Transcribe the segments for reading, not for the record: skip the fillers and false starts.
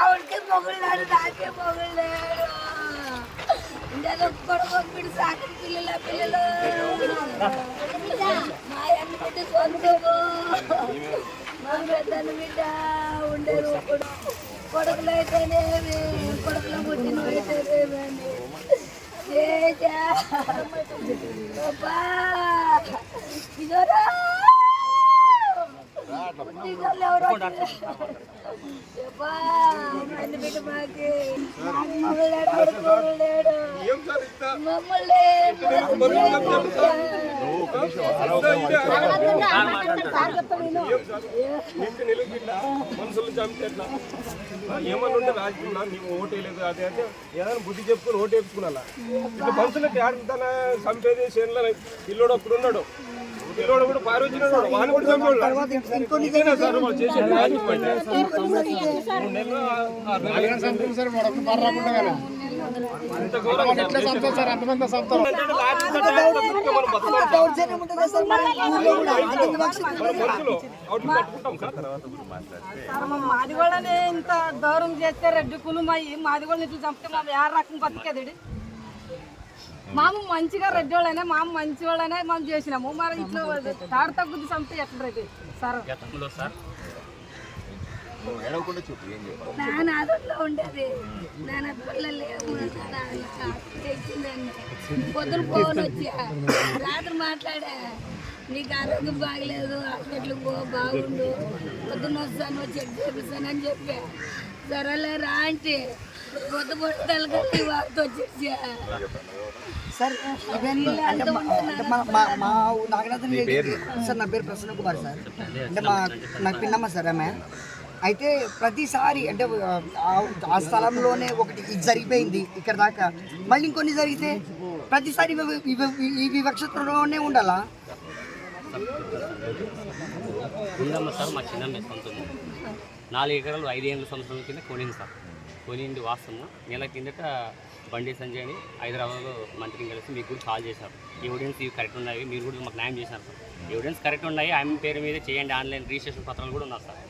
ఒకరికి మొగుళ్ళాడు నాకే మొగుళ్ళాడు ఇంట్లో కొడుకు సాకరి పిల్లలు మా అన్న బిడ్డ సొంతము మా పెద్దన్న బిడ్డ ఉండేది కొడుకులు అయితేనేమి కొడుకులు పుట్టిన అయితేనేమని ఇదోరా మనుషులు చంపితే ఏమన్నా ఉంటే రాజకీయ నీకు ఓటు వేయలేదు అదే అంటే ఏదైనా బుద్ధి చెప్పుకుని ఓటు వేసుకున్నా ఇట్లా మనుషులకి ఆడుతాన చంపేది చేనులో పిల్లోడు అప్పుడు ఉన్నాడు పిల్లోడు కూడా పారొచ్చినాడు వాడిని కూడా చంపేవాళ్ళు సార్ వాళ్ళు చేసేది మాది వాళ్ళనే ఇంత దూరం చేస్తే రెడ్డి కులుమయ్యి మాది వాళ్ళని ఇట్లా చంపితే మా ఏ రకం బతికేది మామ మంచిగా రెడ్డి వాళ్ళనే మామ మంచి వాళ్ళనే మనం చేసినాము మరి ఇట్లా తాడు తగ్గుద్ది చంపితే ఎట్లయితే సార్ నాన్నలో ఉండేది నాన్న పిల్లలు లేవు తెచ్చిందండి పొద్దున ఫోన్ వచ్చా రాత్రి మాట్లాడా నీకు ఆరోగ్యం బాగలేదు హాస్పిటల్కి పో బాగుండు పొద్దున్న వస్తాను చెక్ చేపిస్తానని చెప్పా సరేలే రా అంటే పొద్దు పొట్టలకి వార్త వచ్చేసా సార్ అంటే మా నాగనాథన్ సార్ నా పేరు ప్రసన్న కుమార్ సార్ అంటే నాకు పిన్నమ్మ సార్ ఆమె అయితే ప్రతిసారి అంటే ఆ స్థలంలోనే ఒకటి ఇది జరిగిపోయింది ఇక్కడ దాకా మళ్ళీ ఇంకొన్ని జరిగితే ప్రతిసారి ఈ వివక్షతలోనే ఉండాలా ఉందమ్మ సార్ మా చిన్నమ్మ సొంతం 4 ఎకరాలు 5 ఏళ్ళ సంవత్సరం కింద కొనింది సార్ కొనింది వాస్తవం నెల కిందట బండి సంజయ్ అని హైదరాబాద్లో మంత్రిని కలిసి మీకు కూడా కాల్ చేశారు ఎవిడెన్స్ ఇవి కరెక్ట్ ఉన్నాయి మీరు కూడా మాకు న్యాయం చేశారు సార్ ఎవిడెన్స్ కరెక్ట్ ఉన్నాయి ఆమె పేరు మీద చేయండి ఆన్లైన్ రిజిస్ట్రేషన్ పత్రాలు కూడా ఉన్నారు సార్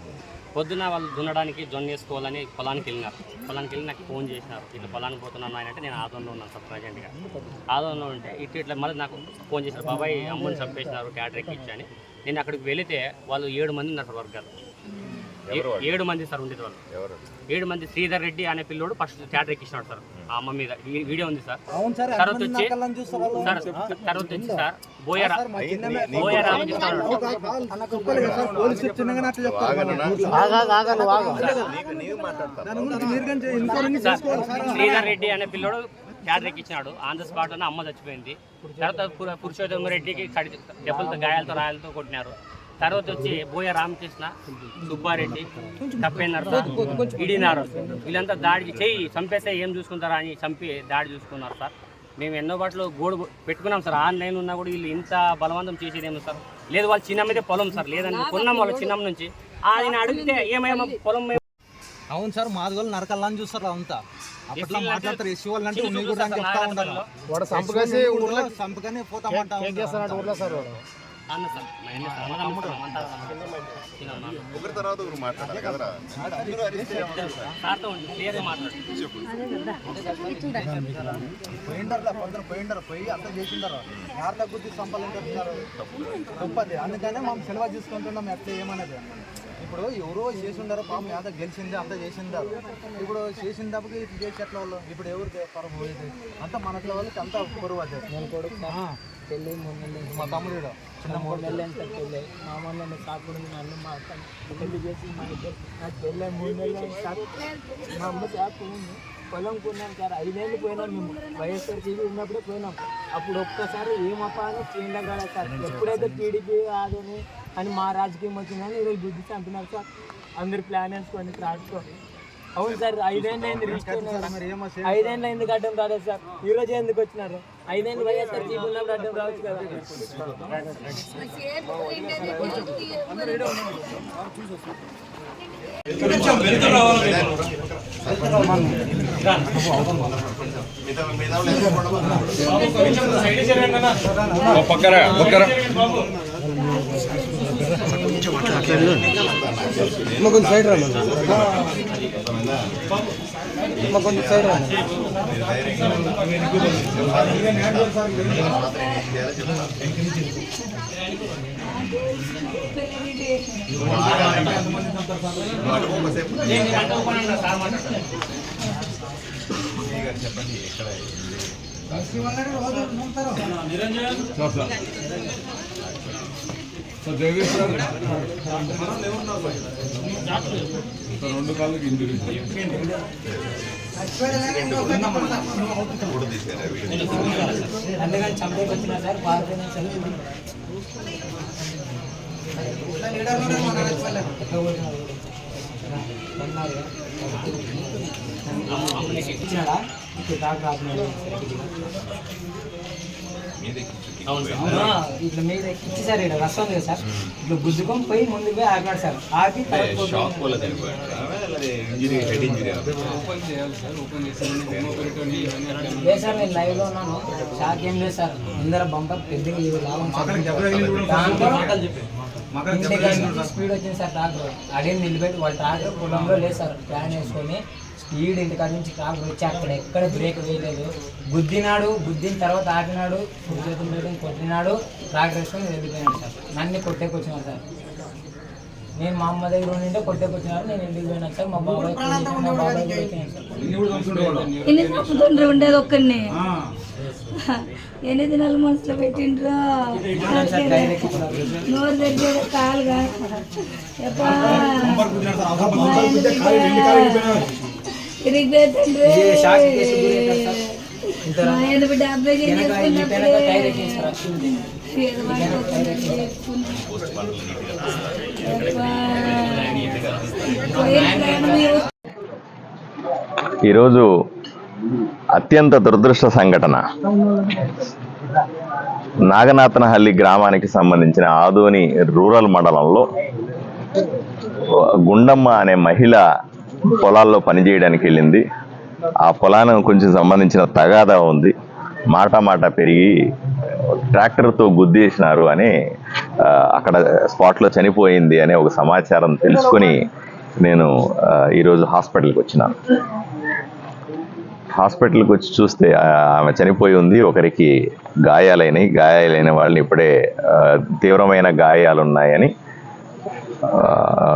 పొద్దున్న వాళ్ళు దున్నడానికి జొన్న వేసుకోవాలని పొలానికి వెళ్ళి నాకు ఫోన్ చేసినారు ఇట్లా పొలానికి పోతున్నాను ఆయన అంటే నేను ఆదంలో ఉన్నాను సార్ ప్రజెంట్గా ఆదంలో ఉంటే ఇట్లా మళ్ళీ నాకు ఫోన్ చేశారు బాబాయ్ అమ్మని చంపేసినారు ట్యాటర్ ఎక్కించని నేను అక్కడికి వెళితే వాళ్ళు 7 మంది ఉన్నారు సార్ వర్గాలు 7 మంది సార్ ఉండేది వాళ్ళు 7 మంది శ్రీధర్ రెడ్డి అనే పిల్లోడు ఫస్ట్ థియేటర్ ఎక్కించినాడు సార్ ఆ అమ్మ మీద వీడియో ఉంది సార్ తర్వాత వచ్చి సార్ బోయరామ్ శ్రీధర్ రెడ్డి అనే పిల్లోడు థియేటర్ ఎక్కించినాడు ఆన్ ద స్పాట్ అని అమ్మ చచ్చిపోయింది తర్వాత పురుషోత్తమ రెడ్డికి దెబ్బలతో గాయాలతో రాయాలతో కొట్టినారు తర్వాత వచ్చి బోయ రామకృష్ణ సుబ్బారెడ్డి తప్పేనారు సార్ ఇడినారు వీళ్ళంతా దాడికి చెయ్యి చంపేస్తే ఏం చూసుకుంటారా అని చంపి దాడి చూసుకున్నారు సార్ మేము ఎన్నో బాటలో గోడు పెట్టుకున్నాం సార్ ఆన్లైన్ ఉన్నా కూడా వీళ్ళు ఇంత బలవంతం చేసేదేమో సార్ లేదు వాళ్ళు చిన్నమ్మదే పొలం సార్ లేదని కొన్నాం వాళ్ళ చిన్నమ్మ నుంచి ఆయన అడిగితే ఏమేమో పొలం అవును సార్ మాది వాళ్ళు నరకల్లని చూస్తారు అంతా అప్పట్లో మాట్లాడతారు ఎస్సీ వాళ్ళు అంటే చెప్తా ఉంటారు చంపగానే పోతామంటా సార్ ఒకరి తర్వాత ఒకరు మాట్లాడాలి కదరా పోయి అంతా చేసిండారు యారు తగ్గుద్ది సంపాదించారు తప్పది అందుకనే మనం సెలవు తీసుకుంటున్నాం ఎట్లా ఏమనేది ఇప్పుడు ఎవరో చేసి ఉండారో పాపం యాద గెలిచింది అంతా చేసిండారు ఇప్పుడు చేసిన తప్పకి ఇట్లా చేసి ఎట్లా వాళ్ళు ఇప్పుడు ఎవరికి పరం పోయేది అంతా మనట్ల వాళ్ళకి అంతా పొరువు అది నేను కొడుకు పెళ్ళి 3 నెలలు మా తమ్ముడు చిన్న 3 నెలలు ఎంత పెళ్ళి మా అమ్మని సాకుడు నన్ను మా పెళ్లి చేసి మా ఇద్దరు నాకు పెళ్ళి 3 నెలలు మా అమ్మ సాకు పొలం కొన్నాం సార్ 5 ఏళ్ళు పోయినాం మేము వైఎస్ఆర్ టీవీ ఉన్నప్పుడే పోయినాం అప్పుడు ఒక్కసారి ఏమప్ప అని చేయండి సార్ ఎప్పుడైతే టీడీపీ ఆదని అని మా రాజకీయం వచ్చిందని ఈరోజు బుద్ధి చంపినారు సార్ అందరు ప్లాన్ వేసుకొని రాసుకొని అవును సార్ 5 ఏళ్ళు అయింది రిజిస్టర్ 5 ఏళ్ళు అయింది అడ్డం రాలేదు సార్. ఈ రోజు ఎందుకు వచ్చినారు? 5 ఏళ్ళు వైఎస్ఆర్ జీపీ ఉన్నప్పుడు అడ్డం రావచ్చు కదా. కొంచెం సైడ్ రా, కొంచెం సైడ్ రా. రెండు కాళ్ళకి ఇంజరీ అందుకని చంపేకి వచ్చినా సార్ పారిపోయినా సార్. ఇచ్చినాడా ఇట్లా మీద ఎక్కించి సార్ ఇక్కడ రసం ఉంది కదా సార్, ఇట్లా గుద్దుకొని పోయి ముందుకు పోయి ఆగినాడు సార్. ఆగి లేదు సార్, నేను లైవ్ లో ఉన్నాను. షాక్ ఏం లేదు సార్. ముందర బంపర్ పెద్దగా లాభం స్పీడ్ వచ్చింది సార్. ట్రాక్టర్ అడిగి నిలబెట్టి వాళ్ళ ట్రాక్టర్ పొలంలో లేదు సార్. ప్లాన్ వేసుకొని స్పీడ్ ఇంటికాడ నుంచి ట్రాక్టర్ వచ్చి అక్కడ ఎక్కడ బ్రేక్ వేయలేదు. గుద్దినాడు, గుద్దిన తర్వాత ఆపినాడు, చేతులు పెట్టుకుని కొట్టినాడు, ట్రాక్టర్ వేసుకొని వెళ్ళిపోయినాడు సార్. నన్ను కొట్టేకొచ్చినాడు సార్. నేను మా అమ్మ దగ్గర ఉండింటే కొట్టేకొచ్చినాడు. నేను ఇంటికి పోయినాను సార్. మా బాబాయ్ ఎన్ని సంవత్సరాలు ఉండేది ఒక్కడిని, ఎన్ని దినాలు మనసులో పెట్టిండ్రు. నోరు దగ్గర కాలుగా ఇరిగిపోతుండ్రు. మా ఆయన బిడ్డ అబ్బాయి ఈరోజు అత్యంత దురదృష్ట సంఘటన. నాగనాథనహల్లి గ్రామానికి సంబంధించిన ఆదోని రూరల్ మండలంలో గుండమ్మ అనే మహిళ పొలాల్లో పనిచేయడానికి వెళ్ళింది. ఆ పొలానికి కొంచెం సంబంధించిన తగాదా ఉంది. మాట పెరిగి ట్రాక్టర్తో గుద్దేసినారు అని అక్కడ స్పాట్లో చనిపోయింది అనే ఒక సమాచారం తెలుసుకొని నేను ఈరోజు హాస్పిటల్కి వచ్చినాను. హాస్పిటల్కి వచ్చి చూస్తే ఆమె చనిపోయి ఉంది. ఒకరికి గాయాలైన వాళ్ళని ఇప్పుడే తీవ్రమైన గాయాలు ఉన్నాయని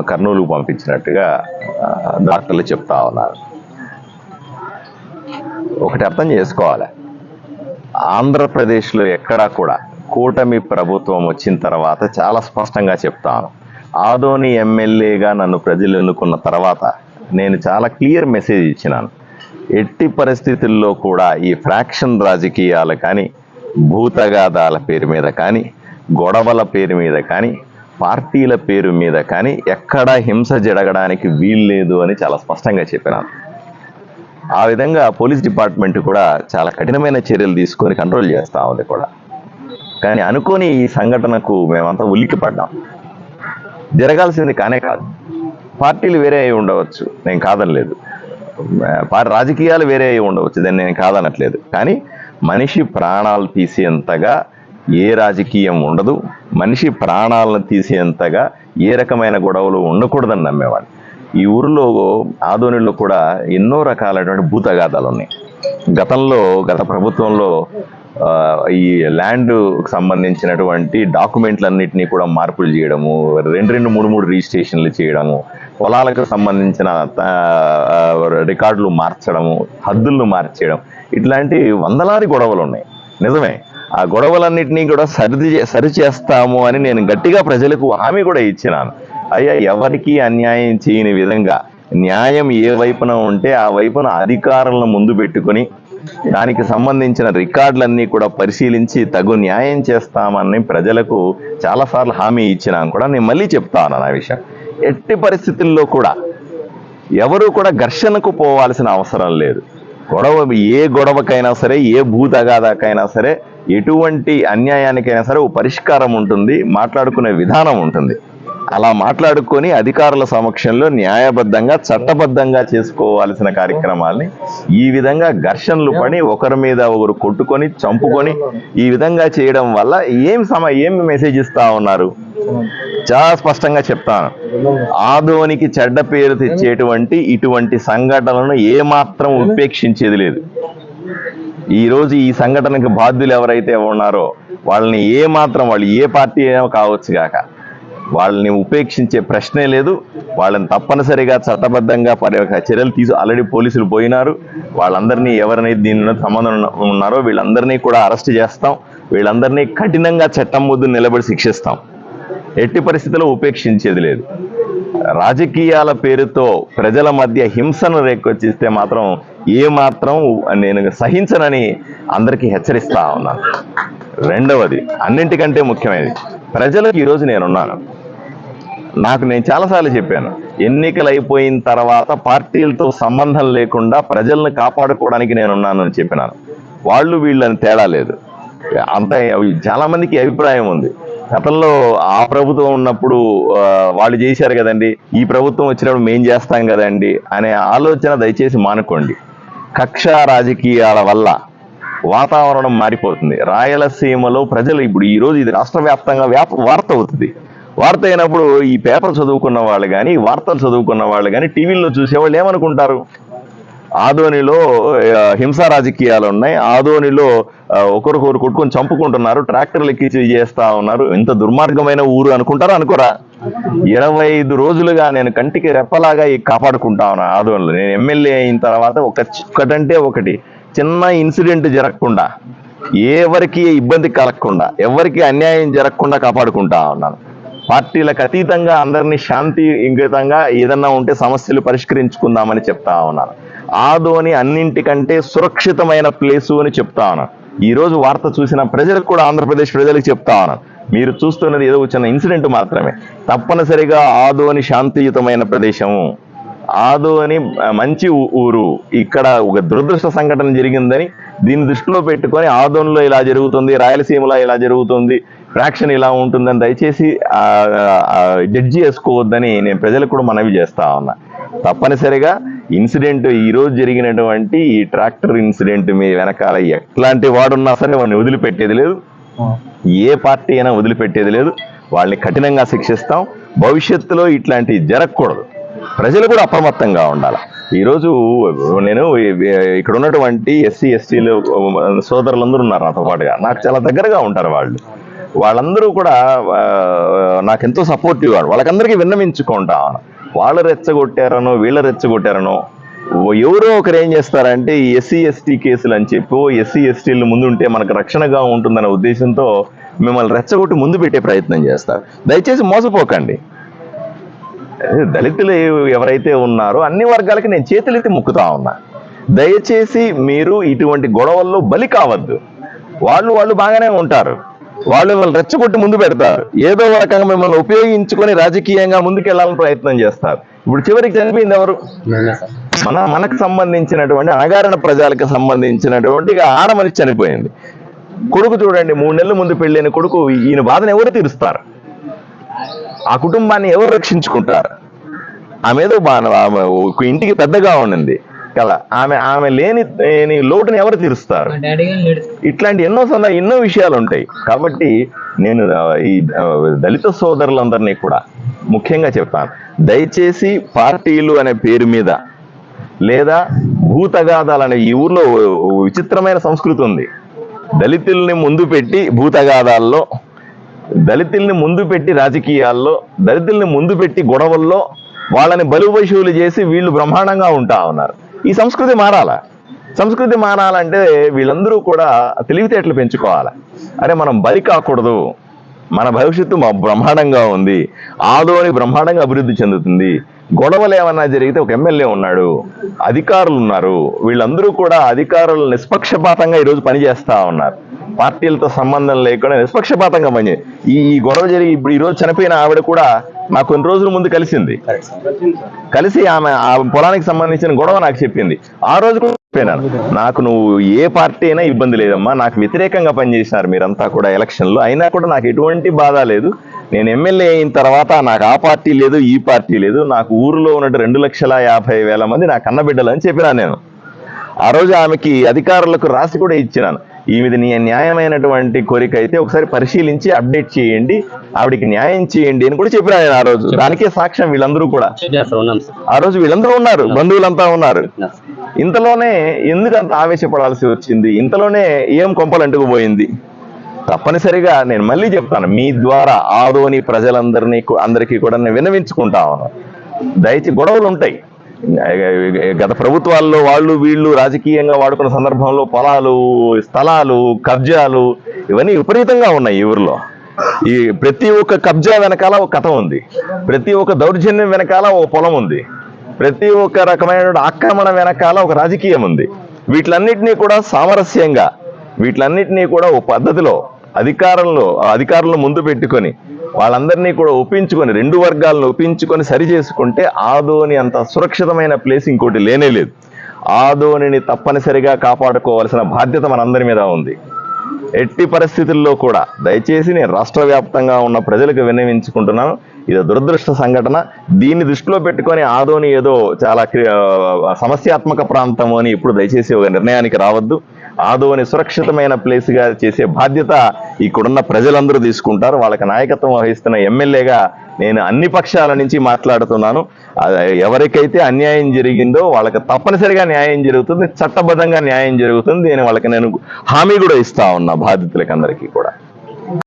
కర్నూలుకు పంపించినట్టుగా డాక్టర్లు చెప్తా ఉన్నారు. ఒకటి అర్థం చేసుకోవాలి, ఆంధ్రప్రదేశ్లో ఎక్కడా కూడా కూటమి ప్రభుత్వం వచ్చిన తర్వాత చాలా స్పష్టంగా చెప్తాను, ఆదోని ఎమ్మెల్యేగా నన్ను ప్రజలు ఎన్నుకున్న తర్వాత నేను చాలా క్లియర్ మెసేజ్ ఇచ్చినాను. ఎట్టి పరిస్థితుల్లో కూడా ఈ ఫ్రాక్షన్ రాజకీయాలు కానీ, భూతగాదాల పేరు మీద కానీ, గొడవల పేరు మీద కానీ, పార్టీల పేరు మీద కానీ ఎక్కడా హింస జరగడానికి వీల్లేదు అని చాలా స్పష్టంగా చెప్పినాను. ఆ విధంగా పోలీస్ డిపార్ట్మెంట్ కూడా చాలా కఠినమైన చర్యలు తీసుకొని కంట్రోల్ చేస్తూ ఉంది కూడా. కానీ అనుకోని ఈ సంఘటనకు మేమంతా ఉలిక్కిపడ్డాం. జరగాల్సింది కానే కాదు. పార్టీలు వేరే అయి ఉండవచ్చు, నేను కాదనలేదు. రాజకీయాలు వేరే అయి ఉండవచ్చు, దాన్ని నేను కాదనట్లేదు. కానీ మనిషి ప్రాణాలు తీసేంతగా ఏ రాజకీయం ఉండదు. మనిషి ప్రాణాలను తీసేంతగా ఏ రకమైన గొడవలు ఉండకూడదని నమ్మేవాడు. ఈ ఊరిలో ఆదోనిలో కూడా ఎన్నో రకాలైనటువంటి భూతగాథాలు ఉన్నాయి. గత ప్రభుత్వంలో ఈ ల్యాండ్ సంబంధించినటువంటి డాక్యుమెంట్లన్నింటినీ కూడా మార్పులు చేయడము, 2-3 రిజిస్ట్రేషన్లు చేయడము, పొలాలకు సంబంధించిన రికార్డులు మార్చడము, హద్దులను మార్చేయడం, ఇట్లాంటి వందలాది గొడవలు ఉన్నాయి. నిజమే, ఆ గొడవలన్నింటినీ కూడా సరిచేస్తాము అని నేను గట్టిగా ప్రజలకు హామీ కూడా ఇచ్చినాను. అయ్యా, ఎవరికి అన్యాయం చేయని విధంగా న్యాయం ఏ వైపున ఉంటే ఆ వైపున అధికారులను ముందు పెట్టుకొని దానికి సంబంధించిన రికార్డులన్నీ కూడా పరిశీలించి తగు న్యాయం చేస్తామని ప్రజలకు చాలాసార్లు హామీ ఇచ్చినా కూడా నేను మళ్ళీ చెప్తాను. ఆ విషయం ఎట్టి పరిస్థితుల్లో కూడా ఎవరు కూడా ఘర్షణకు పోవాల్సిన అవసరం లేదు. ఏ గొడవకైనా సరే, ఏ భూతగాదాకైనా సరే, ఎటువంటి అన్యాయానికైనా సరే ఓ పరిష్కారం ఉంటుంది, మాట్లాడుకునే విధానం ఉంటుంది. అలా మాట్లాడుకొని అధికారుల సమక్షంలో న్యాయబద్ధంగా చట్టబద్ధంగా చేసుకోవాల్సిన కార్యక్రమాల్ని ఈ విధంగా ఘర్షణలు పడి ఒకరి మీద ఒకరు కొట్టుకొని చంపుకొని ఈ విధంగా చేయడం వల్ల ఏం మెసేజ్ ఇస్తా ఉన్నారు? చాలా స్పష్టంగా చెప్తాను, ఆదోనికి చెడ్డ పేరు తెచ్చేటువంటి ఇటువంటి సంఘటనలను ఏమాత్రం ఉపేక్షించేది లేదు. ఈరోజు ఈ సంఘటనకు బాధ్యులు ఎవరైతే ఉన్నారో వాళ్ళని వాళ్ళు ఏ పార్టీ అయినా కావచ్చు కాక వాళ్ళని ఉపేక్షించే ప్రశ్నే లేదు. వాళ్ళని తప్పనిసరిగా చట్టబద్ధంగా చర్యలు ఆల్రెడీ పోలీసులు పోయినారు. వాళ్ళందరినీ ఎవరైతే దీనిలో సంబంధం ఉన్నారో వీళ్ళందరినీ కూడా అరెస్ట్ చేస్తాం. వీళ్ళందరినీ కఠినంగా చట్టం ముందు నిలబడి శిక్షిస్తాం. ఎట్టి పరిస్థితుల్లో ఉపేక్షించేది లేదు. రాజకీయాల పేరుతో ప్రజల మధ్య హింసను రేకొచ్చిస్తే మాత్రం ఏమాత్రం నేను సహించనని అందరికీ హెచ్చరిస్తా ఉన్నాను. రెండవది, అన్నింటికంటే ముఖ్యమైనది, ప్రజలకు ఈరోజు నేనున్నాను. నేను చాలాసార్లు చెప్పాను, ఎన్నికలు అయిపోయిన తర్వాత పార్టీలతో సంబంధం లేకుండా ప్రజలను కాపాడుకోవడానికి నేనున్నాను అని చెప్పినాను. వాళ్ళు వీళ్ళని తేడా లేదు. అంత చాలా మందికి అభిప్రాయం ఉంది, గతంలో ఆ ప్రభుత్వం ఉన్నప్పుడు వాళ్ళు చేశారు కదండి, ఈ ప్రభుత్వం వచ్చినప్పుడు మేం చేస్తాం కదండి అనే ఆలోచన దయచేసి మానుకోండి. కక్ష రాజకీయాల వల్ల వాతావరణం మారిపోతుంది. రాయలసీమలో ప్రజలు ఇప్పుడు ఈరోజు ఇది రాష్ట్ర వ్యాప్తంగా వార్త అవుతుంది. వార్త అయినప్పుడు ఈ పేపర్ చదువుకున్న వాళ్ళు కానీ, వార్తలు చదువుకున్న వాళ్ళు కానీ, టీవీల్లో చూసేవాళ్ళు ఏమనుకుంటారు? ఆదోనిలో హింసా రాజకీయాలు ఉన్నాయి, ఆదోనిలో ఒకరికొకరు కొట్టుకొని చంపుకుంటున్నారు, ట్రాక్టర్లు ఎక్కించి చేస్తా ఉన్నారు, ఇంత దుర్మార్గమైన ఊరు అనుకుంటారా? అనుకోరా? 25 రోజులుగా నేను కంటికి రెప్పలాగా కాపాడుకుంటా ఉన్నా ఆదోనిలో. నేను ఎమ్మెల్యే అయిన తర్వాత ఒకటంటే ఒకటి చిన్న ఇన్సిడెంట్ జరగకుండా, ఎవరికి ఇబ్బంది కలగకుండా, ఎవరికి అన్యాయం జరగకుండా కాపాడుకుంటా ఉన్నాను. పార్టీలకు అతీతంగా అందరినీ శాంతియుతంగా ఏదన్నా ఉంటే సమస్యలు పరిష్కరించుకుందామని చెప్తా ఉన్నాను. ఆదోని అన్నింటికంటే సురక్షితమైన ప్లేసు అని చెప్తా ఉన్నాను. ఈరోజు వార్త చూసిన ప్రజలకు కూడా, ఆంధ్రప్రదేశ్ ప్రజలకు చెప్తా ఉన్నాను, మీరు చూస్తున్నది ఏదో చిన్న ఇన్సిడెంట్ మాత్రమే. తప్పనిసరిగా ఆదోని శాంతియుతమైన ప్రదేశము, ఆదోని మంచి ఊరు. ఇక్కడ ఒక దురదృష్ట సంఘటన జరిగిందని దీన్ని దృష్టిలో పెట్టుకొని ఆదోనిలో ఇలా జరుగుతుంది, రాయలసీమలో ఇలా జరుగుతుంది, ఫ్రాక్షన్ ఇలా ఉంటుందని దయచేసి జడ్జి చేసుకోవద్దని నేను ప్రజలకు కూడా మనవి చేస్తా ఉన్నా. తప్పనిసరిగా ఇన్సిడెంట్ ఈరోజు జరిగినటువంటి ఈ ట్రాక్టర్ ఇన్సిడెంట్ మీ వెనకాల ఎట్లాంటి వాడున్నా సరే వాడిని వదిలిపెట్టేది లేదు, ఏ పార్టీ అయినా వదిలిపెట్టేది లేదు. వాళ్ళని కఠినంగా శిక్షిస్తాం. భవిష్యత్తులో ఇట్లాంటివి జరగకూడదు. ప్రజలు కూడా అప్రమత్తంగా ఉండాలి. ఈరోజు నేను ఇక్కడ ఉన్నటువంటి ఎస్సీ ఎస్టీలు సోదరులందరూ ఉన్నారు నాతో పాటుగా, నాకు చాలా దగ్గరగా ఉంటారు. వాళ్ళందరూ కూడా నాకెంతో సపోర్టివ్. వాళ్ళకందరికీ విన్నవించుకుంటా, వాళ్ళు రెచ్చగొట్టారనో వీళ్ళు రెచ్చగొట్టారనో ఎవరో ఒకరు ఏం చేస్తారంటే ఈ ఎస్సీ ఎస్టీ కేసులు అని చెప్పి ఎస్సీ ఎస్టీలు ముందుంటే మనకు రక్షణగా ఉంటుందనే ఉద్దేశంతో మిమ్మల్ని రెచ్చగొట్టి ముందు పెట్టే ప్రయత్నం చేస్తారు. దయచేసి మోసపోకండి. దళితులు ఎవరైతే ఉన్నారో అన్ని వర్గాలకి నేను చేతులెత్తి మొక్కుతా ఉన్నా, దయచేసి మీరు ఇటువంటి గొడవల్లో బలి కావద్దు. వాళ్ళు బాగానే ఉంటారు, వాళ్ళు రెచ్చగొట్టి ముందు పెడతారు, ఏదో రకంగా మిమ్మల్ని ఉపయోగించుకొని రాజకీయంగా ముందుకెళ్లాలని ప్రయత్నం చేస్తారు. ఇప్పుడు చివరికి చనిపోయింది ఎవరు? మనకు సంబంధించినటువంటి అణగారిన ప్రజలకు సంబంధించినటువంటి ఆడమని చనిపోయింది. కొడుకు చూడండి, 3 నెలల ముందు పెళ్ళైన కొడుకు. ఈయన బాధను ఎవరు తీరుస్తారు? ఆ కుటుంబాన్ని ఎవరు రక్షించుకుంటారు? ఆమె ఏదో ఇంటికి పెద్దగా ఉండింది కదా, ఆమె లేని లోటుని ఎవరు తీరుస్తారు? ఇట్లాంటి ఎన్నో విషయాలు ఉంటాయి. కాబట్టి నేను ఈ దళిత సోదరులందరినీ కూడా ముఖ్యంగా చెప్తాను, దయచేసి పార్టీలు అనే పేరు మీద లేదా భూతగాదాలనే, ఈ ఊర్లో విచిత్రమైన సంస్కృతి ఉంది. దళితుల్ని ముందు పెట్టి భూతగాదాల్లో, దళితుల్ని ముందు పెట్టి రాజకీయాల్లో, దళితుల్ని ముందు పెట్టి గొడవల్లో వాళ్ళని బలుపశువులు చేసి వీళ్ళు బ్రహ్మాండంగా ఉంటా ఉన్నారు. ఈ సంస్కృతి మారాలంటే వీళ్ళందరూ కూడా తెలివితేటలు పెంచుకోవాలి. అరే మనం బలి కాకూడదు, మన భవిష్యత్తు బ్రహ్మాండంగా ఉంది, ఆదోని బ్రహ్మాండంగా అభివృద్ధి చెందుతుంది. గొడవలు ఏమన్నా జరిగితే ఒక ఎమ్మెల్యే ఉన్నాడు, అధికారులు ఉన్నారు, వీళ్ళందరూ కూడా అధికారులు నిష్పక్షపాతంగా ఈరోజు పనిచేస్తా ఉన్నారు. పార్టీలతో సంబంధం లేకుండా నిష్పక్షపాతంగా పనిచేయాలి. ఈ గొడవ జరిగి ఇప్పుడు ఈరోజు చనిపోయిన ఆవిడ కూడా నాకు కొన్ని రోజుల ముందు కలిసింది. కలిసి ఆమె ఆ పొలానికి సంబంధించిన గొడవ నాకు చెప్పింది. ఆ రోజు కూడా చెప్పాను, నాకు నువ్వు ఏ పార్టీ అయినా ఇబ్బంది లేదమ్మా, నాకు వ్యతిరేకంగా పనిచేసినారు మీరంతా కూడా ఎలక్షన్లో, అయినా కూడా నాకు ఎటువంటి బాధ లేదు. నేను ఎమ్మెల్యే అయిన తర్వాత నాకు ఆ పార్టీ లేదు, ఈ పార్టీ లేదు, నాకు ఊరిలో ఉన్నట్టు 2,50,000 మంది నా కన్నబిడ్డలు అని చెప్పినాను నేను. ఆ రోజు ఆమెకి అధికారులకు రాసి కూడా ఇచ్చినాను, ఈమెది న్యాయమైనటువంటి కోరిక అయితే ఒకసారి పరిశీలించి అప్డేట్ చేయండి, ఆవిడికి న్యాయం చేయండి అని కూడా చెప్పినా నేను ఆ రోజు. దానికే సాక్ష్యం వీళ్ళందరూ కూడా. ఆ రోజు వీళ్ళందరూ ఉన్నారు, బంధువులంతా ఉన్నారు. ఇంతలోనే ఎందుకు అంత ఆవేశపడాల్సి వచ్చింది, ఇంతలోనే ఏం కొంపలంటుకుపోయింది? తప్పనిసరిగా నేను మళ్ళీ చెప్తాను, మీ ద్వారా ఆదోని అందరికీ కూడా నేను విన్నవించుకుంటా ఉన్నాను. దయచేసి గొడవలు ఉంటాయి, గత ప్రభుత్వాల్లో వాళ్ళు వీళ్ళు రాజకీయంగా వాడుకున్న సందర్భంలో పొలాలు, స్థలాలు, కబ్జాలు ఇవన్నీ విపరీతంగా ఉన్నాయి ఈ ఊరిలో. ఈ ప్రతి ఒక్క కబ్జా వెనకాల ఒక కథ ఉంది, ప్రతి ఒక్క దౌర్జన్యం వెనకాల ఒక పొలం ఉంది, ప్రతి ఒక్క రకమైన ఆక్రమణ వెనకాల ఒక రాజకీయం ఉంది. వీటిలన్నిటినీ కూడా సామరస్యంగా, వీటిలన్నిటినీ కూడా ఒక పద్ధతిలో అధికారులను ముందు పెట్టుకొని వాళ్ళందరినీ కూడా ఒప్పించుకొని, 2 వర్గాలను ఒప్పించుకొని సరి చేసుకుంటే ఆదోని అంత సురక్షితమైన ప్లేస్ ఇంకోటి లేనే లేదు. ఆదోనిని తప్పనిసరిగా కాపాడుకోవాల్సిన బాధ్యత మనందరి మీద ఉంది. ఎట్టి పరిస్థితుల్లో కూడా దయచేసి నేను రాష్ట్ర వ్యాప్తంగా ఉన్న ప్రజలకు విన్నవించుకుంటున్నాను, ఇది దురదృష్ట సంఘటన. దీన్ని దృష్టిలో పెట్టుకొని ఆదోని ఏదో చాలా సమస్యాత్మక ప్రాంతం అని ఇప్పుడు దయచేసి ఒక నిర్ణయానికి రావద్దు. ఆదోని సురక్షితమైన ప్లేస్గా చేసే బాధ్యత ఇక్కడున్న ప్రజలందరూ తీసుకుంటారు. వాళ్ళకి నాయకత్వం వహిస్తున్న ఎమ్మెల్యేగా నేను అన్ని పక్షాల నుంచి మాట్లాడుతున్నాను. ఎవరికైతే అన్యాయం జరిగిందో వాళ్ళకి తప్పనిసరిగా న్యాయం జరుగుతుంది, చట్టబద్ధంగా న్యాయం జరుగుతుంది. నేను వాళ్ళకి హామీ కూడా ఇస్తా ఉన్నా బాధితులకి అందరికీ కూడా.